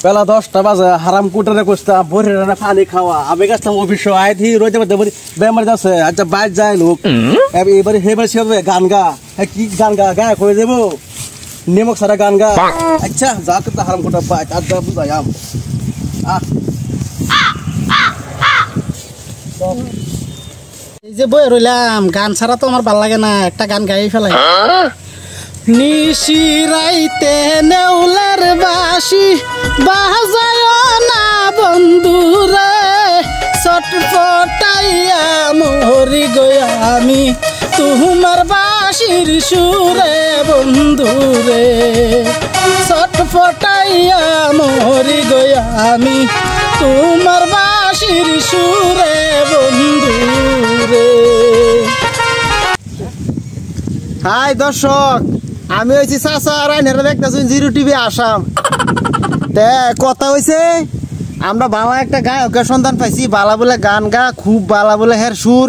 বেলা 10টা বাজে হারাম কুটারে কইতা বরে না পানি খাওয়া আমি গেছলাম অফিসে আই থি রইতে পারতে বেমার যাচ্ছে আচ্ছা বাইর যায় লোক এবারে হেবার সবে গান গা কি গান গা গা কই দেব নেমক সারা গান গা আচ্ছা যা তো হারাম কুটা পাই আজ যা বুঝাই আম এই যে বই রইলাম গান ছাড়া তো আমার ভাল লাগে না একটা গান গাই ফেলাই নিশিরাইতে নেউলার বাঁশি বাজায় না বন্ধুরে চটপটাইয়া মরি গয়া আমি তোমার বাঁশির সুরে বন্ধুরে চটপটাইয়া মরি গয়া আমি তোমার বাঁশির সুরে বন্ধুরে। হাই দর্শক, আমি হয়েছি চাচা আর আইনারা দেখতেছেন জিরো টিভি আসাম। কথা হয়েছে আমরা বাবা একটা গায়কের সন্ধান পাইছি, বালা বলে গান গা খুব বালা বলে হের সুর।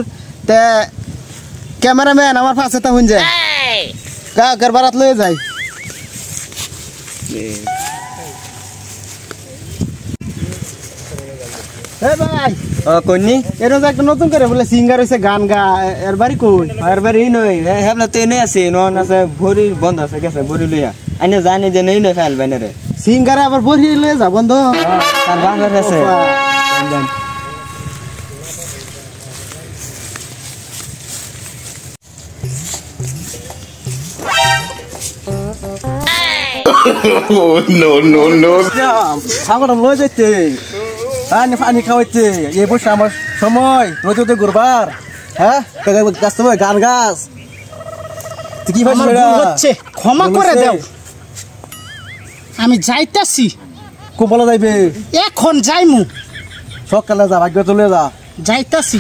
ক্যামেরাম্যান আমার পাশে তা হুন যায় গায়কের বারাত লয়ে যাই। ভাই কইনি এর একটা নতুন করে বলে সিঙ্গার হয়েছে গান গা, এর বাড়ি কই? আর বাড়ি নই হেবলা তো এনে আছে নন আছে ভরি বন্ধ আছে গেছে ভরি লইয়া আইনে জানি যে নেই নই ফেল বাইনে রে সিঙ্গারে আবার ভরি লয়ে যা বন্ধ তার বাংলা আছে নো নো নো সাগরম লয়ে যাইতে পানি খাওয়াইতে এই বসে আমার সময় রোদে ঘুরবার। হ্যাঁ গাছ তো গান গাছ কি হচ্ছে ক্ষমা করে দাও, আমি যাইতাছি। খুব বলা যাইবে এখন যাইমু, সকালে যা ভাগ্য চলে যা যাইতাছি।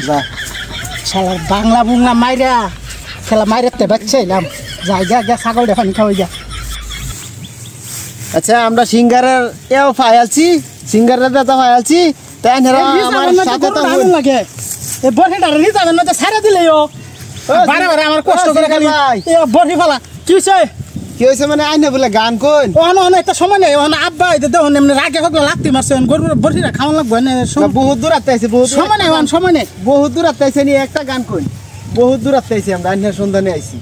শালার বাংলা বুংলা মাইরা খেলা মাইরাতে বাচ্চাইলাম, যাই যা যা ছাগল দেখানি খাওয়াই যা। আচ্ছা আমরা সিঙ্গারের এও ফাইলছি, সিঙ্গারের দাদা ফাইলছি, তাই না আমার সাথে তো লাগে এ বড়িটা নি যাবেন না ছাড়া দিলেও বারে বারে আমার কষ্ট করে খালি এ বড়ি ফেলা কি হইছে? কি হইছে মানে আইনা বলে গান কই ওহন ওহন একটা সময় নেই, ওহন আব্বা আইতে দেখুন এমনি রাগে হকলে লাগতে মারছে, গরুর বড়িটা খাওয়া লাগবে না। বহুত দূর আইছে, বহুত সময় নেই, ওহন সময় নেই, বহুত দূর আইছে নি একটা গান কই, বহুত দূর আইছে আমরা আইনার সন্ধানে আইছি।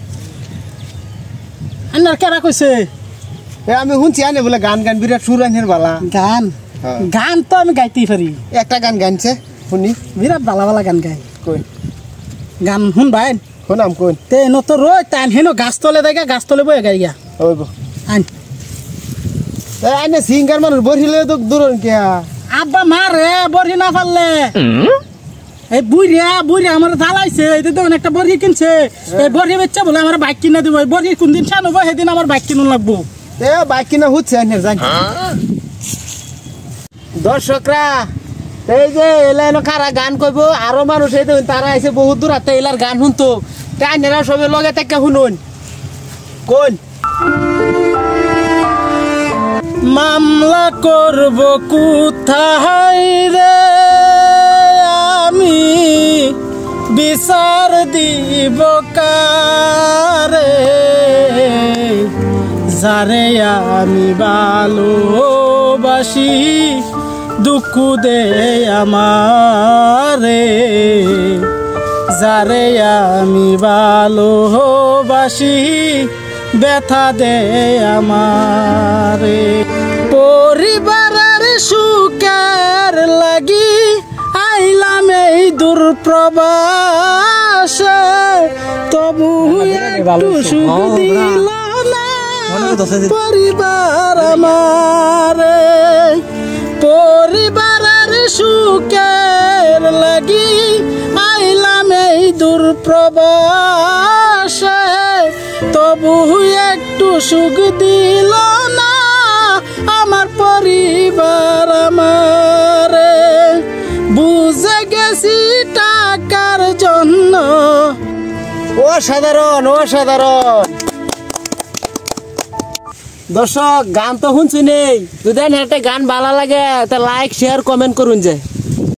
আন্নার কেরা কইছে? আমি শুনছি আইনে বলে গান গান বিরাট সুর আইনের বালা গান। গান তো আমি গাইতেই পারি, একটা গান গাইছে শুনি, বিরাট বালা বালা গান গাই। কই গান শুন ভাই শুনাম কোন তে নতো রই তান হেনো গাছ তলে দেখা গাছ তলে বয়ে গাই গা হইব আন আইনে সিঙ্গার মানুষ বরিলে তো দূর কে আব্বা মারে বড়ি না পারলে এই বুড়িয়া আমার জ্বালাইছে। এই তো একটা বড়ি কিনছে, এই বড়ি বেচা বলে আমার বাইক কিনা দিব, বড়ি কোন দিন ছান হবো সেদিন আমার বাইক কিনুন লাগবো। বাইক কিনা হচ্ছে আইনের জানি। দর্শকরা এই যে এলাইন কারা গান কইব আরো মানুষ এই তারা আইছে বহুত দূর হাতে এলার গান শুনতো, তাই নেরা সবে লগে থেকে শুনুন কোন মামলা করব কোথায় রে আমি, বিচার দিব কারে, যারে আমি ভালোবাসি দুঃখ দে আমারে, যারে আমি ভালোবাসি ব্যথা দে আমারে। পরিবারের সুখের লাগি আইলাম এই দূর প্রবাসে, তবু একটু সুখ দিল না পরিবার আমারে। পরিবারের সুখের লাগি আইলাম এই দূর প্রবাসে, তবু একটু সুখ দিল না আমার পরিবার আমারে। বুঝে গেছি টাকার জন্য। অসাধারণ অসাধারণ। দর্শক গান তো শুনছি নেই, যদি একটা গান ভালো লাগে তা লাইক শেয়ার কমেন্ট করুন যে।